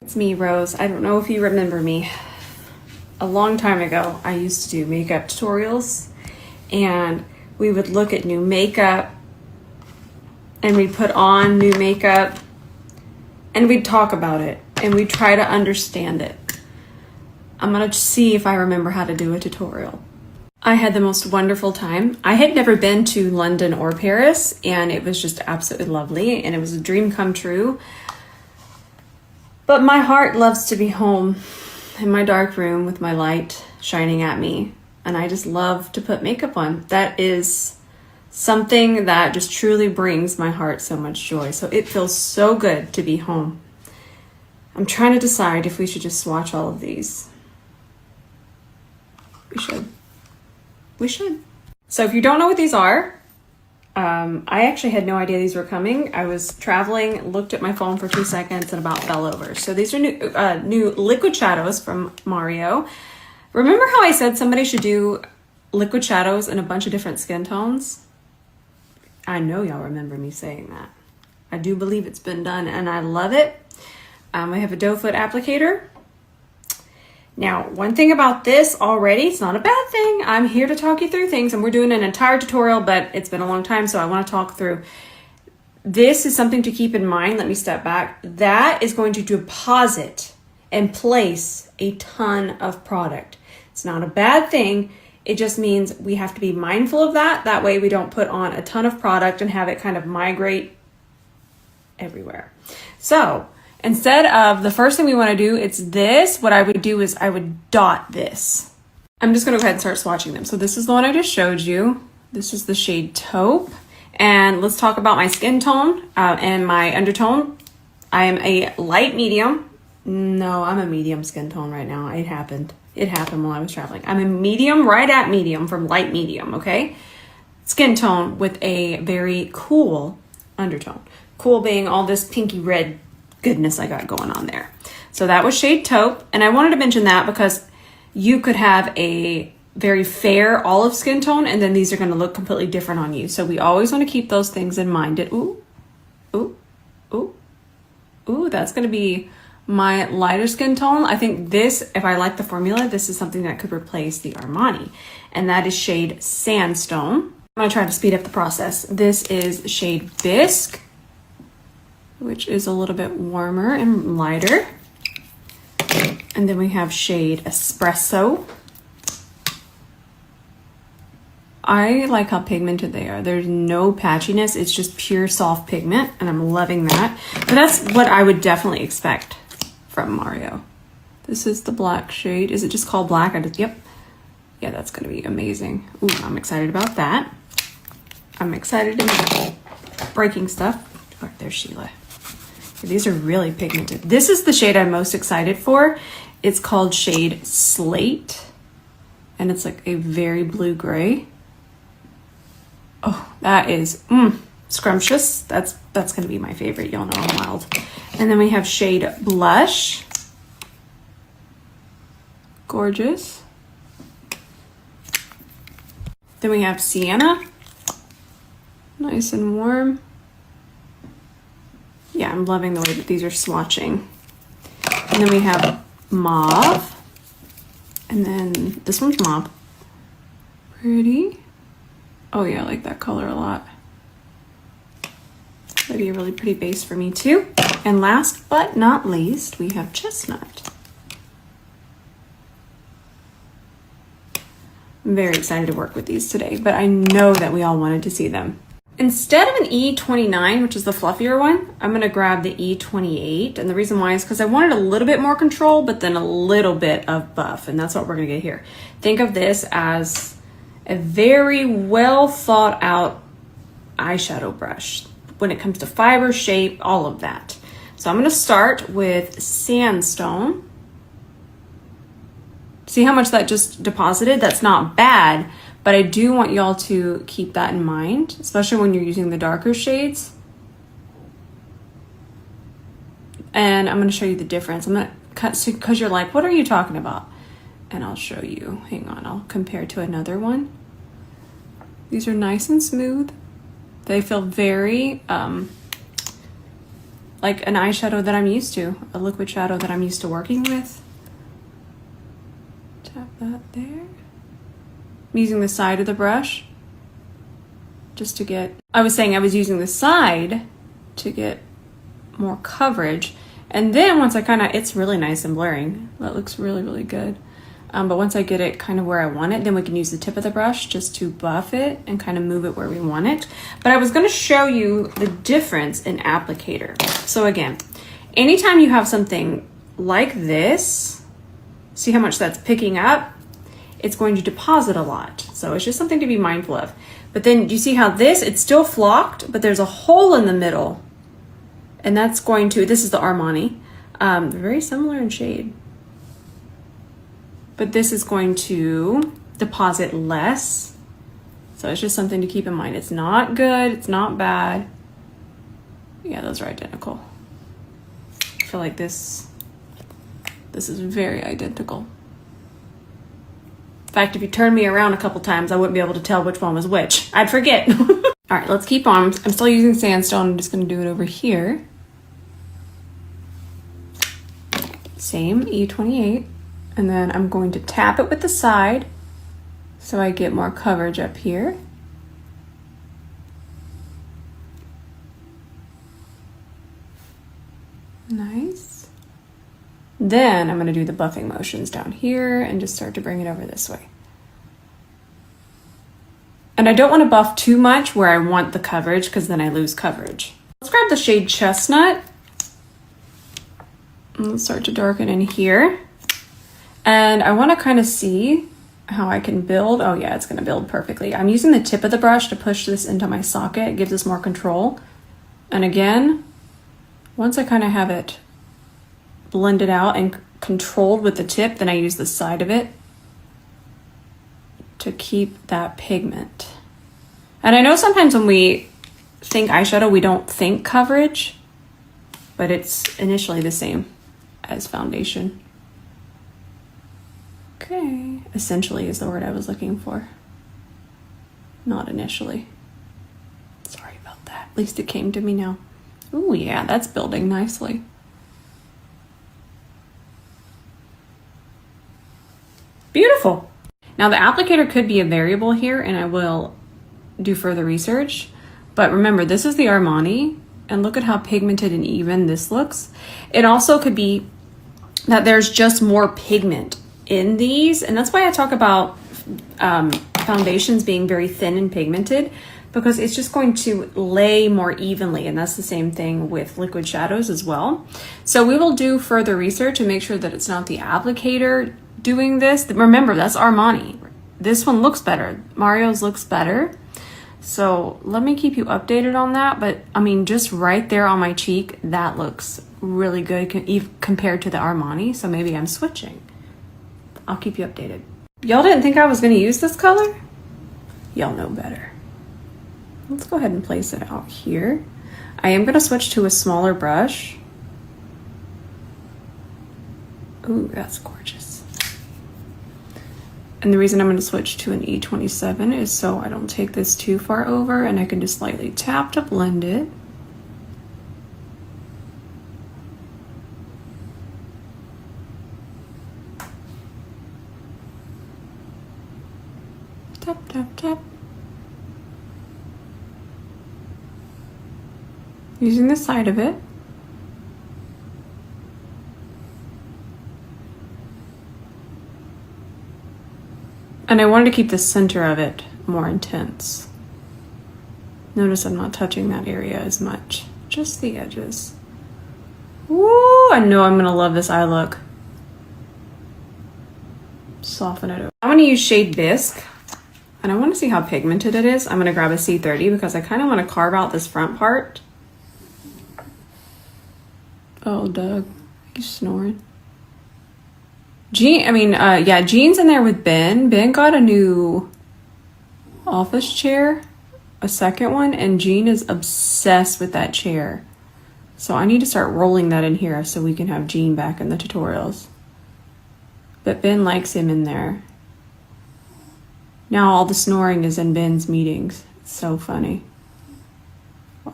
It's me, Rose. I don't know if you remember me. A long time ago, I used to do makeup tutorials, and we would look at new makeup, and we'd put on new makeup, and we'd talk about it, and we'd try to understand it. I'm gonna see if I remember how to do a tutorial. I had the most wonderful time. I had never been to London or Paris, and it was just absolutely lovely, and it was a dream come true. But my heart loves to be home in my dark room with my light shining at me, and I just love to put makeup on. That is something that just truly brings my heart so much joy. So it feels so good to be home. I'm trying to decide if we should just swatch all of these. We should. We should. So if you don't know what these are, I actually had no idea these were coming. I was traveling, looked at my phone for 2 seconds, and about fell over. So these are new liquid shadows from 𝗕𝗲𝘂𝘀𝗵𝗲𝘀. Remember how I said somebody should do liquid shadows in a bunch of different skin tones? I know y'all remember me saying that. I do believe it's been done, and I love it. I have a doe foot applicator. Now, one thing about this already, it's not a bad thing. I'm here to talk you through things, and we're doing an entire tutorial, but it's been a long time, so I want to talk through. This is something to keep in mind. Let me step back. That is going to deposit and place a ton of product. It's not a bad thing. It just means we have to be mindful of that. That way we don't put on a ton of product and have it kind of migrate everywhere. So instead of the first thing we want to do, it's this. What I would do is I would dot this. I'm just going to go ahead and start swatching them. So this is the one I just showed you. This is the shade Taupe. And let's talk about my skin tone and my undertone. I am a light medium. No, I'm a medium skin tone right now. It happened. It happened while I was traveling. I'm a medium, right at medium from light medium, okay? Skin tone with a very cool undertone. Cool being all this pinky red goodness I got going on there. So that was shade Taupe, and I wanted to mention that because you could have a very fair olive skin tone, and then these are going to look completely different on you. So we always want to keep those things in mind. Ooh, ooh, ooh, ooh, that's going to be my lighter skin tone. I think this, if I like the formula, this is something that could replace the Armani, and that is shade Sandstone. I'm going to try to speed up the process. This is shade Bisque, which is a little bit warmer and lighter. And then we have shade Espresso. I like how pigmented they are. There's no patchiness. It's just pure soft pigment, and I'm loving that. But that's what I would definitely expect from 𝗕𝗲𝘂𝘂𝑚. This is the black shade. Is it just called black? Yep. Yeah, that's gonna be amazing. Ooh, I'm excited about that. I'm excited about breaking stuff. Oh, there's Sheila. These are really pigmented. This is the shade I'm most excited for. It's called shade Slate, and it's like a very blue-gray. Oh, that is scrumptious. That's gonna be my favorite. Y'all know I'm wild. And then we have shade Blush. Gorgeous. Then we have Sienna. Nice and warm. Yeah, I'm loving the way that these are swatching. And then we have Mauve. And then this one's Mauve. Pretty. Oh yeah, I like that color a lot. That'd be a really pretty base for me too. And last but not least, we have Chestnut. I'm very excited to work with these today, but I know that we all wanted to see them. Instead of an E29, which is the fluffier one, I'm gonna grab the E28. And the reason why is because I wanted a little bit more control, but then a little bit of buff, and that's what we're gonna get here. Think of this as a very well thought out eyeshadow brush when it comes to fiber, shape, all of that. So I'm gonna start with Sandstone. See how much that just deposited? That's not bad, but I do want y'all to keep that in mind, especially when you're using the darker shades. And I'm gonna show you the difference. I'm gonna cut, because you're like, what are you talking about? And I'll show you, hang on, I'll compare to another one. These are nice and smooth. They feel very like an eyeshadow that I'm used to, a liquid shadow that I'm used to working with. Tap that there. I'm using the side of the brush just to get, I was saying I was using the side to get more coverage. And then once I kind of, it's really nice and blurring. That looks really, really good. But once I get it kind of where I want it, then we can use the tip of the brush just to buff it and kind of move it where we want it. But I was going to show you the difference in applicator. So again, anytime you have something like this, see how much that's picking up? It's going to deposit a lot. So it's just something to be mindful of. But then do you see how this, it's still flocked, but there's a hole in the middle. And that's going to, this is the Armani. They're very similar in shade. But this is going to deposit less. So it's just something to keep in mind. It's not good, it's not bad. Yeah, those are identical. I feel like this is very identical. In fact, if you turn me around a couple times, I wouldn't be able to tell which one was which. I'd forget. All right, let's keep on. I'm still using sandstone. I'm just gonna do it over here. Same E28. And then I'm going to tap it with the side so I get more coverage up here. Nice. Then I'm going to do the buffing motions down here and just start to bring it over this way. And I don't want to buff too much where I want the coverage because then I lose coverage. Let's grab the shade Chestnut. And let's start to darken in here. And I want to kind of see how I can build. Oh yeah, it's going to build perfectly. I'm using the tip of the brush to push this into my socket. It gives us more control. And again, once I kind of have it blended out and controlled with the tip, then I use the side of it to keep that pigment. And I know sometimes when we think eyeshadow, we don't think coverage, but it's initially the same as foundation. Okay, essentially is the word I was looking for. Not initially. Sorry about that. At least it came to me now. Ooh, yeah, that's building nicely. Beautiful. Now the applicator could be a variable here and I will do further research. But remember, this is the Armani and look at how pigmented and even this looks. It also could be that there's just more pigment in these, and that's why I talk about foundations being very thin and pigmented, because it's just going to lay more evenly, and that's the same thing with liquid shadows as well. So we will do further research and make sure that it's not the applicator doing this. Remember, that's Armani. This one looks better. Mario's looks better. So let me keep you updated on that, but I mean, just right there on my cheek, that looks really good compared to the Armani, so maybe I'm switching. I'll keep you updated. Y'all didn't think I was going to use this color? Y'all know better. Let's go ahead and place it out here. I am going to switch to a smaller brush. Ooh, that's gorgeous. And the reason I'm going to switch to an E27 is so I don't take this too far over and I can just lightly tap to blend it. Tap, tap, tap. Using the side of it. And I wanted to keep the center of it more intense. Notice I'm not touching that area as much, just the edges. Woo, I know I'm gonna love this eye look. Soften it over. I'm gonna use shade Bisque. And I want to see how pigmented it is. I'm going to grab a C30 because I kind of want to carve out this front part. Oh, Doug, he's snoring. Yeah, Jean's in there with Ben. Ben got a new office chair, a second one, and Jean is obsessed with that chair. So I need to start rolling that in here so we can have Jean back in the tutorials. But Ben likes him in there. Now all the snoring is in Ben's meetings. It's so funny.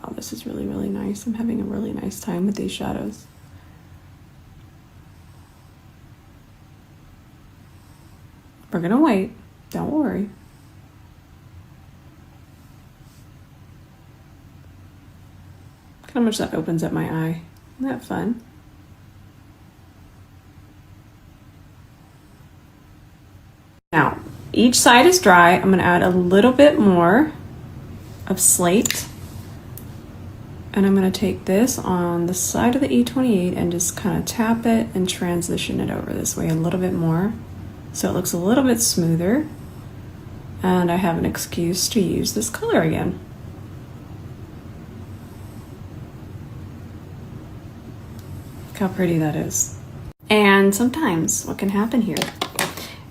Wow, this is really, really nice. I'm having a really nice time with these shadows. We're gonna wait, don't worry. Look how much that opens up my eye. Isn't that fun? Now, each side is dry. I'm gonna add a little bit more of slate. And I'm gonna take this on the side of the E28 and just kind of tap it and transition it over this way a little bit more, so it looks a little bit smoother. And I have an excuse to use this color again. Look how pretty that is. And sometimes what can happen here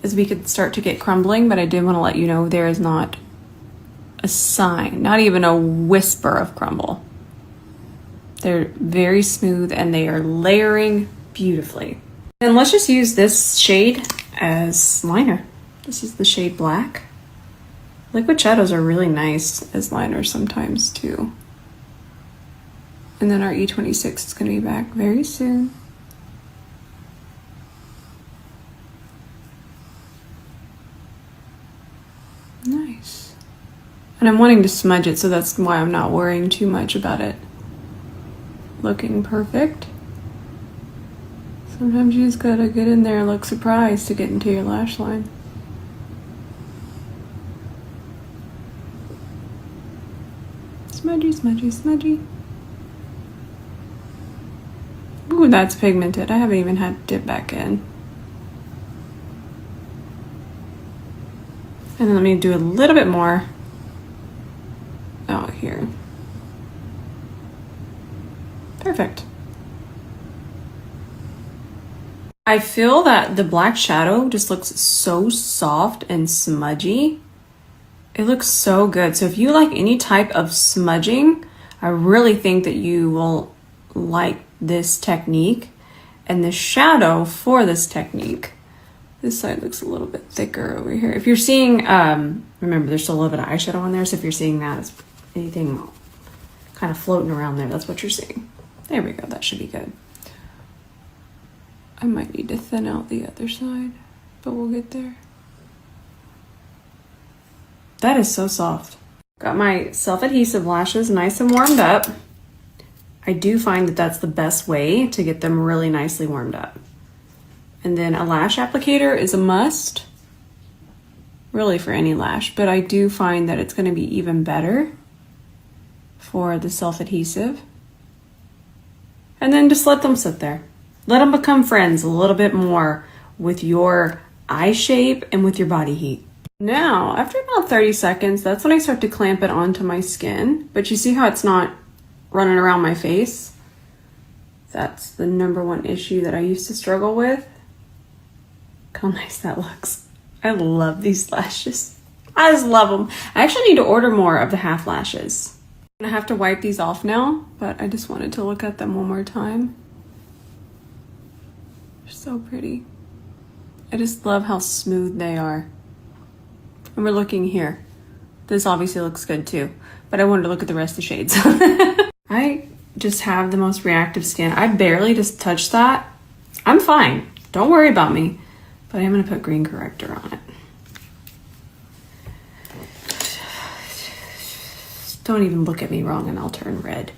is we could start to get crumbling, but I did want to let you know there is not a sign, not even a whisper of crumble. They're very smooth and they are layering beautifully. And let's just use this shade as liner. This is the shade Black. Liquid shadows are really nice as liners sometimes too. And then our E26 is going to be back very soon. Nice. And I'm wanting to smudge it, so that's why I'm not worrying too much about it looking perfect. Sometimes you just gotta get in there and look surprised to get into your lash line. Smudgy, smudgy, smudgy. Ooh, that's pigmented. I haven't even had to dip back in. And then let me do a little bit more out here. Perfect. I feel that the black shadow just looks so soft and smudgy. It looks so good. So if you like any type of smudging, I really think that you will like this technique. And the shadow for this technique, this side looks a little bit thicker over here. If you're seeing, remember there's still a little bit of eyeshadow on there, so if you're seeing that, it's anything kind of floating around there, that's what you're seeing. There we go, that should be good. I might need to thin out the other side, but we'll get there. That is so soft. Got my self-adhesive lashes nice and warmed up. I do find that that's the best way to get them really nicely warmed up. And then a lash applicator is a must, really for any lash, but I do find that it's gonna be even better for the self-adhesive. And then just let them sit there. Let them become friends a little bit more with your eye shape and with your body heat. Now, after about 30 seconds, that's when I start to clamp it onto my skin. But you see how it's not running around my face? That's the #1 issue that I used to struggle with. Look how nice that looks. I love these lashes. I just love them. I actually need to order more of the half lashes. I have to wipe these off now, but I just wanted to look at them one more time. They're so pretty. I just love how smooth they are. And we're looking here. This obviously looks good too, but I wanted to look at the rest of the shades. I just have the most reactive skin. I barely just touch that. I'm fine. Don't worry about me, but I'm gonna put green corrector on it. Don't even look at me wrong and I'll turn red.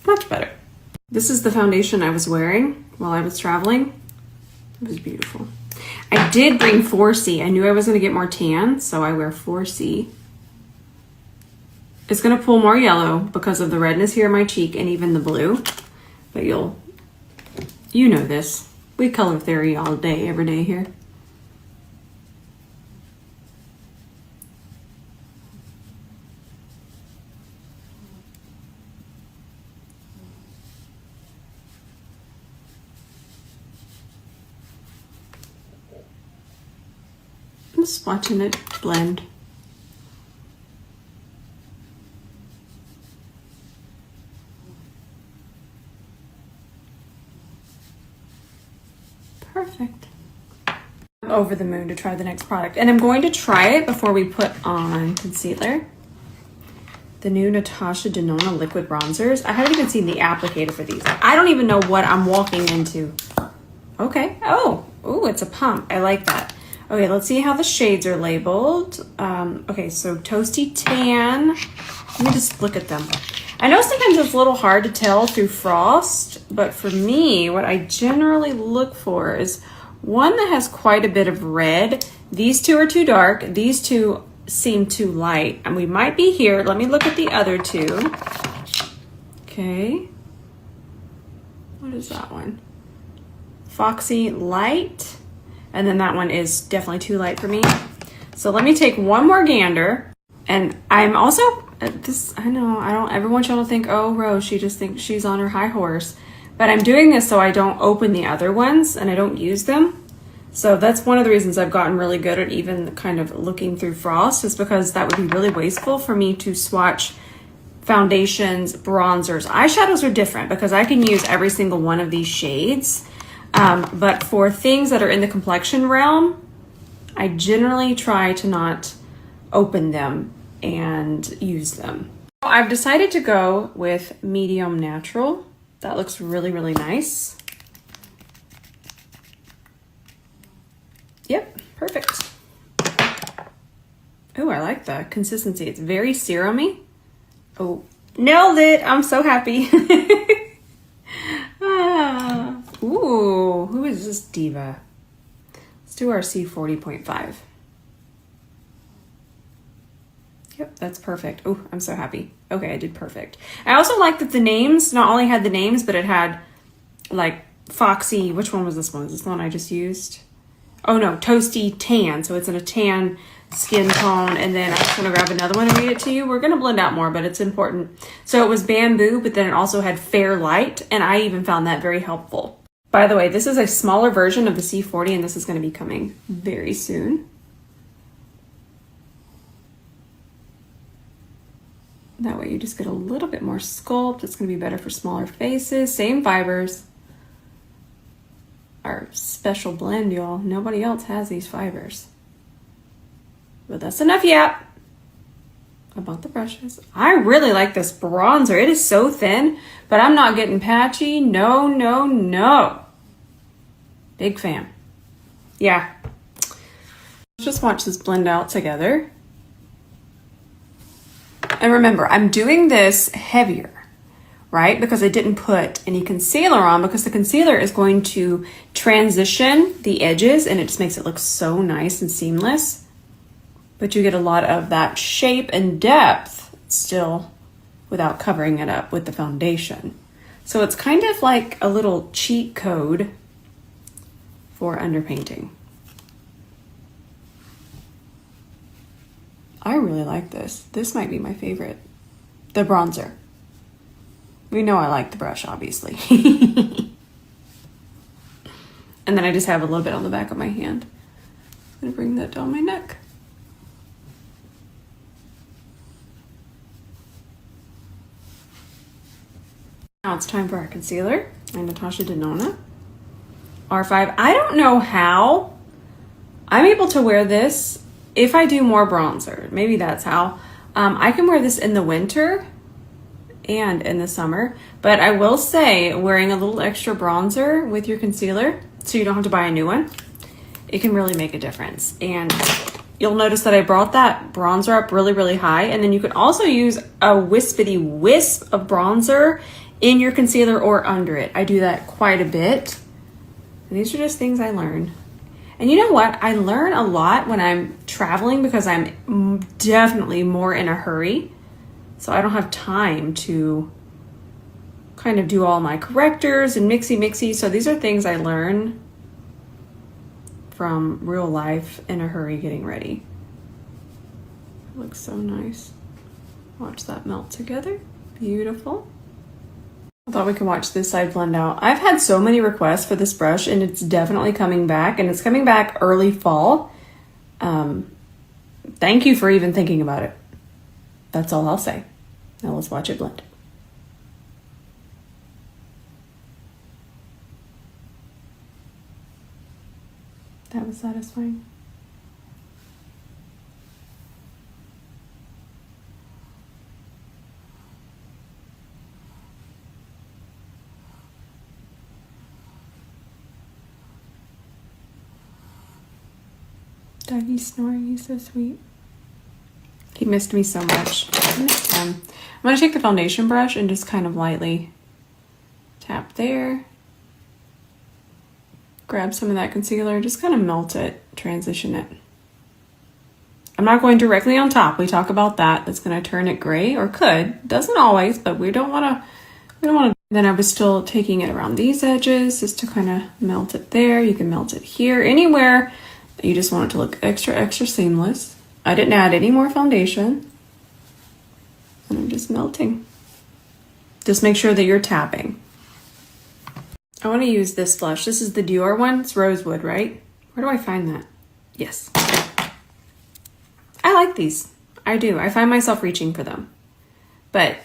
Much better. This is the foundation I was wearing while I was traveling. It was beautiful. I did bring 4C. I knew I was gonna get more tan, so I wear 4C. It's gonna pull more yellow because of the redness here in my cheek and even the blue, but you know this. We color theory all day, every day here. I'm just watching it blend. Perfect. over the moon to try the next product. And I'm going to try it before we put on concealer. The new Natasha Denona liquid bronzers. I haven't even seen the applicator for these. I don't even know what I'm walking into. Okay. Oh, it's a pump. I like that. Okay, let's see how the shades are labeled. Okay, so Toasty Tan. Let me just look at them. I know sometimes it's a little hard to tell through frost, but for me, what I generally look for is one that has quite a bit of red. These two are too dark. These two seem too light. And we might be here. Let me look at the other two. Okay. What is that one? Foxy Light. And then that one is definitely too light for me. So let me take one more gander. And I'm also, I know, I don't ever want y'all to think, oh, Rose, she just thinks she's on her high horse. But I'm doing this so I don't open the other ones and I don't use them. So that's one of the reasons I've gotten really good at even kind of looking through frost, is because that would be really wasteful for me to swatch foundations, bronzers. Eyeshadows are different because I can use every single one of these shades. But for things that are in the complexion realm, I generally try to not open them and use them. I've decided to go with medium natural. That looks really, really nice. Yep, perfect. Oh, I like the consistency. It's very serum-y. Oh, nailed it. I'm so happy. Ooh, who is this diva? Let's do our C40.5. Yep, that's perfect. Oh, I'm so happy. Okay, I did perfect. I also like that the names not only had the names, but it had like Foxy. Which one was this one? Is this the one I just used? Oh no, Toasty Tan. So it's in a tan skin tone. And then I'm just gonna grab another one and read it to you. We're gonna blend out more, but it's important. So it was bamboo, but then it also had fair light. And I even found that very helpful. By the way, this is a smaller version of the C40 and this is gonna be coming very soon. That way you just get a little bit more sculpt. It's gonna be better for smaller faces. Same fibers. Our special blend, y'all. Nobody else has these fibers. But that's enough yet about the brushes. I really like this bronzer. It is so thin, but I'm not getting patchy. No, no, no. Big fan. Yeah. Let's just watch this blend out together. And remember, I'm doing this heavier, right? Because I didn't put any concealer on, because the concealer is going to transition the edges and it just makes it look so nice and seamless. But you get a lot of that shape and depth still without covering it up with the foundation. So it's kind of like a little cheat code for underpainting. I really like this. This might be my favorite. The bronzer. We know I like the brush, obviously. And then I just have a little bit on the back of my hand. I'm gonna bring that down my neck. Now it's time for our concealer. I'm Natasha Denona. R5. I don't know how I'm able to wear this if I do more bronzer. Maybe that's how. I can wear this in the winter and in the summer, but I will say wearing a little extra bronzer with your concealer, so you don't have to buy a new one, it can really make a difference. And you'll notice that I brought that bronzer up really, really high, and then you can also use a wispity wisp of bronzer in your concealer or under it. I do that quite a bit. And these are just things I learn. And you know what? I learn a lot when I'm traveling because I'm definitely more in a hurry. So I don't have time to kind of do all my correctors and mixy. So these are things I learn from real life in a hurry getting ready. It looks so nice. Watch that melt together. Beautiful. I thought we could watch this side blend out. I've had so many requests for this brush and it's definitely coming back, and it's coming back early fall. Thank you for even thinking about it. That's all I'll say. Now let's watch it blend. That was satisfying. Dougie's snoring, he's so sweet. He missed me so much. I missed him. I'm gonna take the foundation brush and just kind of lightly tap there. Grab some of that concealer, just kind of melt it, transition it. I'm not going directly on top. We talk about that. That's gonna turn it gray, or could. Doesn't always, but we don't wanna. Then I was still taking it around these edges just to kind of melt it there. You can melt it here, anywhere that you just want it to look extra, extra seamless. I didn't add any more foundation. And I'm just melting. Just make sure that you're tapping. I want to use this blush. This is the Dior one. It's rosewood, right? Where do I find that? Yes. I like these. I do. I find myself reaching for them. But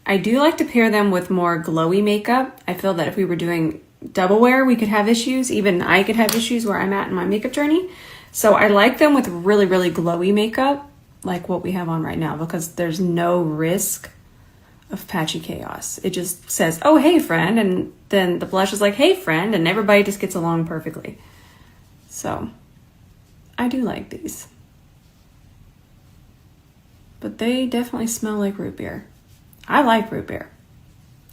I do like to pair them with more glowy makeup. I feel that if we were doing double wear, we could have issues. Even I could have issues where I'm at in my makeup journey. So I like them with really, really glowy makeup, like what we have on right now, because there's no risk of patchy chaos. It just says, oh, hey, friend. And then the blush is like, hey, friend. And everybody just gets along perfectly. So I do like these. But they definitely smell like root beer. I like root beer.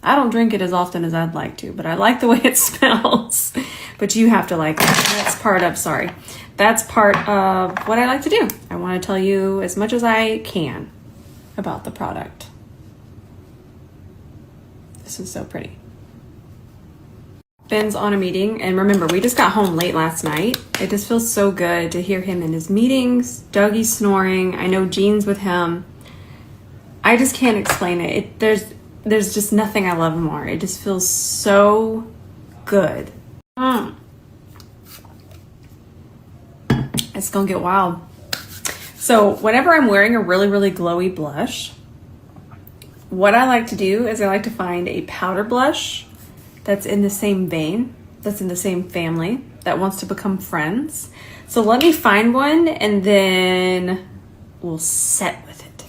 I don't drink it as often as I'd like to, but I like the way it smells. But you have to like that. That's part of what I like to do. I want to tell you as much as I can about the product. This is so pretty. Ben's on a meeting, and remember, we just got home late last night. It just feels so good to hear him in his meetings. Dougie's snoring. I know Jean's with him. I just can't explain it. There's just nothing I love more. It just feels so good. It's gonna get wild. So whenever I'm wearing a really, really glowy blush, what I like to do is I like to find a powder blush that's in the same vein, that's in the same family, that wants to become friends. So let me find one and then we'll set with it.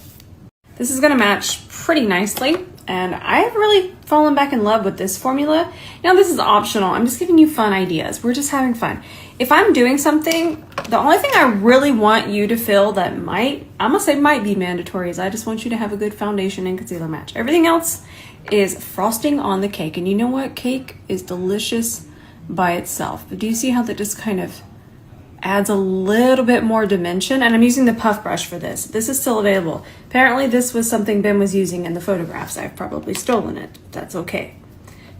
This is gonna match pretty nicely, and I have really fallen back in love with this formula. Now this is optional, I'm just giving you fun ideas. We're just having fun. If I'm doing something, the only thing I really want you to feel that I'm gonna say might be mandatory, is I just want you to have a good foundation and concealer match. Everything else is frosting on the cake. And you know what? Cake is delicious by itself. But do you see how that just kind of adds a little bit more dimension? And I'm using the puff brush for this. This is still available. Apparently this was something Ben was using in the photographs. I've probably stolen it. That's okay.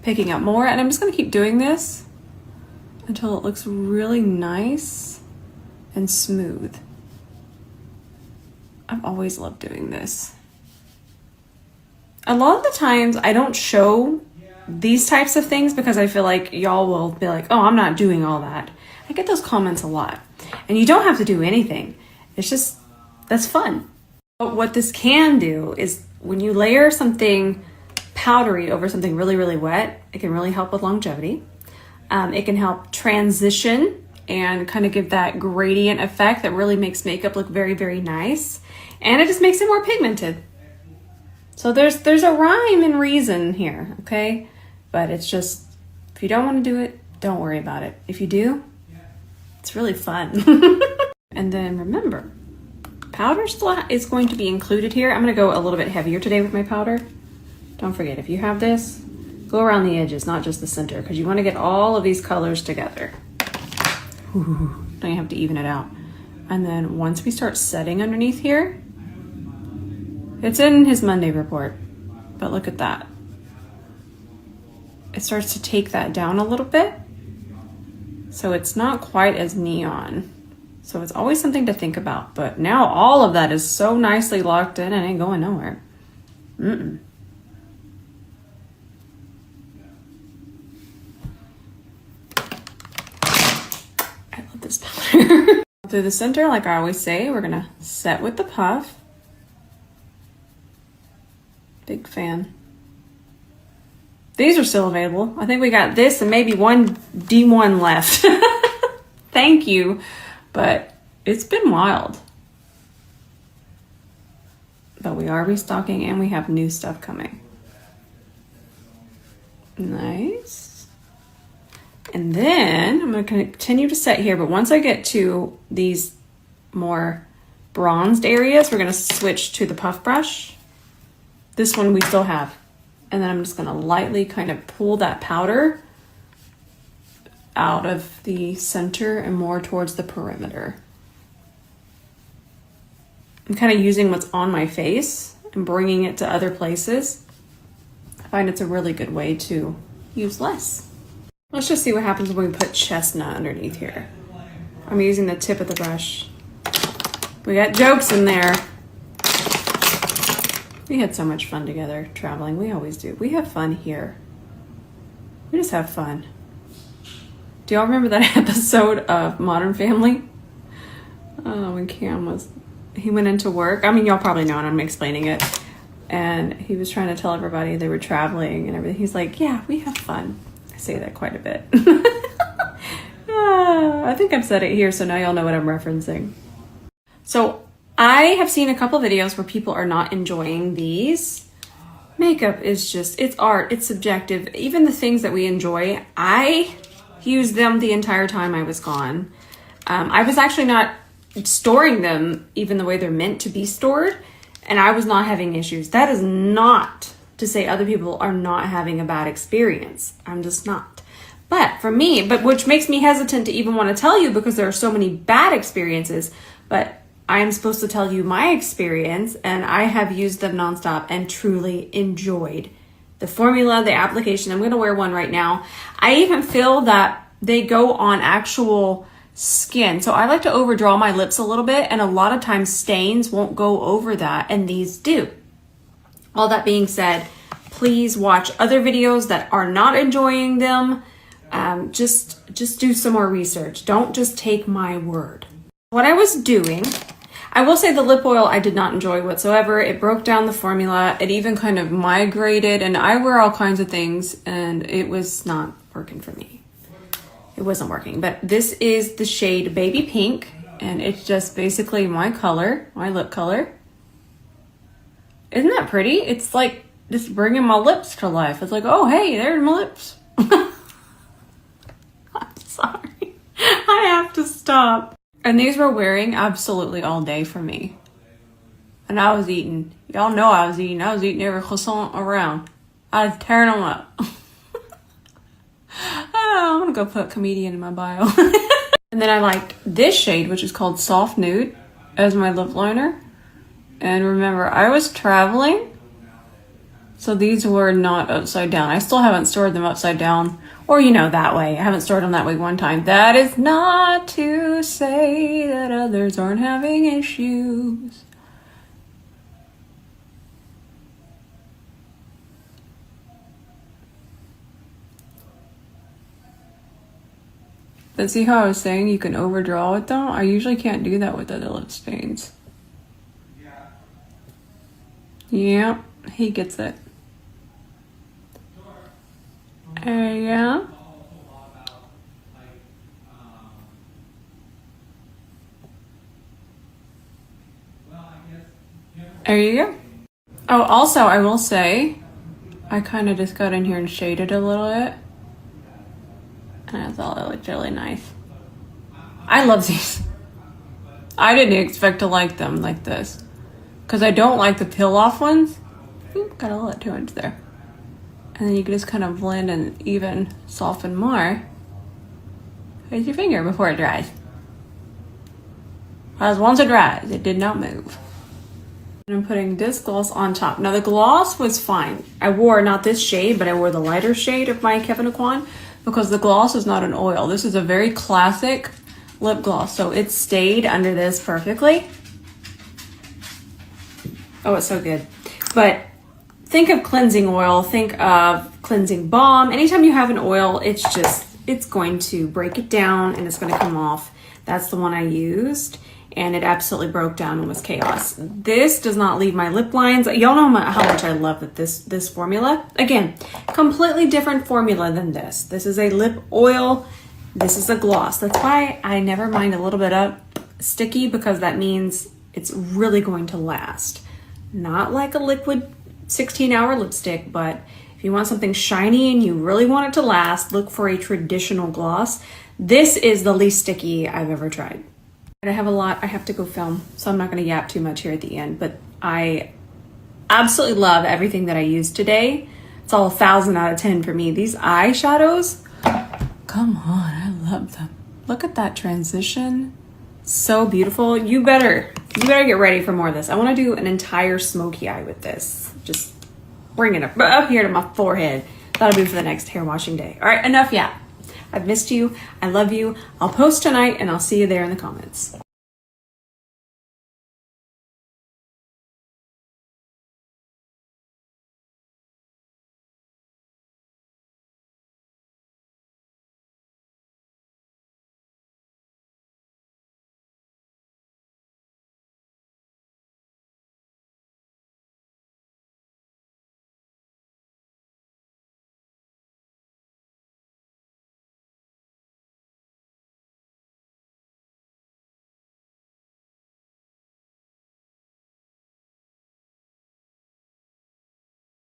Picking up more, and I'm just gonna keep doing this until it looks really nice and smooth. I've always loved doing this. A lot of the times I don't show these types of things because I feel like y'all will be like, oh, I'm not doing all that. I get those comments a lot. And you don't have to do anything. It's just, that's fun. But what this can do is when you layer something powdery over something really, really wet, it can really help with longevity. It can help transition and kind of give that gradient effect that really makes makeup look very, very nice. And it just makes it more pigmented. So there's a rhyme and reason here, okay? But it's just, if you don't want to do it, don't worry about it. If you do, it's really fun. And then remember, powder still is going to be included here. I'm going to go a little bit heavier today with my powder. Don't forget, if you have this, go around the edges, not just the center, because you want to get all of these colors together. Ooh, don't you have to even it out. And then once we start setting underneath here, it's in his Monday report, but look at that. It starts to take that down a little bit. So it's not quite as neon. So it's always something to think about. But now all of that is so nicely locked in and ain't going nowhere. I love this powder. Through the center, like I always say, we're gonna set with the puff. Big fan. These are still available. I think we got this and maybe one D1 left. Thank you. But it's been wild. But we are restocking and we have new stuff coming. Nice. And then I'm going to continue to set here, but once I get to these more bronzed areas, we're going to switch to the puff brush. This one we still have. And then I'm just going to lightly kind of pull that powder out of the center and more towards the perimeter. I'm kind of using what's on my face and bringing it to other places. I find it's a really good way to use less. Let's just see what happens when we put chestnut underneath here. I'm using the tip of the brush. We got jokes in there. We had so much fun together traveling. We always do. We have fun here. We just have fun. Do y'all remember that episode of Modern Family? Oh, when he went into work. I mean, y'all probably know, and I'm explaining it. And he was trying to tell everybody they were traveling and everything. He's like, yeah, we have fun. I say that quite a bit. I think I've said it here, so now y'all know what I'm referencing. So I have seen a couple videos where people are not enjoying these. Makeup is just, it's art, it's subjective. Even the things that we enjoy, I used them the entire time I was gone. I was actually not storing them even the way they're meant to be stored, and I was not having issues. That is not to say other people are not having a bad experience. I'm just not. But for me, which makes me hesitant to even want to tell you because there are so many bad experiences, but I am supposed to tell you my experience, and I have used them nonstop and truly enjoyed the formula, the application. I'm going to wear one right now. I even feel that they go on actual skin. So I like to overdraw my lips a little bit, and a lot of times stains won't go over that, and these do. All that being said, please watch other videos that are not enjoying them. Just do some more research. Don't just take my word. What I was doing, I will say the lip oil I did not enjoy whatsoever. It broke down the formula. It even kind of migrated, and I wear all kinds of things, and it was not working for me. It wasn't working. But this is the shade Baby Pink, and it's just basically my color, my lip color. Isn't that pretty? It's like just bringing my lips to life. It's like, oh, hey, there's my lips. I'm sorry. I have to stop. And these were wearing absolutely all day for me. And I was eating. Y'all know I was eating. I was eating every croissant around. I was tearing them up. I'm going to go put comedian in my bio. And then I liked this shade, which is called Soft Nude, as my lip liner. And remember, I was traveling, so these were not upside down. I still haven't stored them upside down, or that way. I haven't stored them that way one time. That is not to say that others aren't having issues. But see how I was saying you can overdraw with them? I usually can't do that with other lip stains. Yeah, he gets it. Yeah. There you go. Oh, also, I will say, I kind of just got in here and shaded a little bit. And I thought it looked really nice. I love these. I didn't expect to like them like this, because I don't like the peel-off ones. Ooh, got a little 2 inch there. And then you can just kind of blend and even soften more with your finger before it dries. Because once it dries, it did not move. And I'm putting this gloss on top. Now the gloss was fine. I wore not this shade, but I wore the lighter shade of my kevynaucoin because the gloss is not an oil. This is a very classic lip gloss. So it stayed under this perfectly. Oh, it's so good. But think of cleansing oil, think of cleansing balm. Anytime you have an oil, it's going to break it down and it's going to come off. That's the one I used, and it absolutely broke down and was chaos. This does not leave my lip lines. Y'all know how much I love this formula. Again, completely different formula than this. This is a lip oil, This is a gloss. That's why I never mind a little bit of sticky, because that means it's really going to last. Not like a liquid 16-hour lipstick, but if you want something shiny and you really want it to last, look for a traditional gloss. This is the least sticky I've ever tried. I have a lot I have to go film, so I'm not going to yap too much here at the end, but I absolutely love everything that I used today. It's all 1,000 out of 10 for me. These eyeshadows, come on, I love them. Look at that transition. So beautiful. You better get ready for more of this. I want to do an entire smoky eye with this. Just bring it up here to my forehead. That'll be for the next hair washing day. All right, enough yap. I've missed you. I love you. I'll post tonight and I'll see you there in the comments.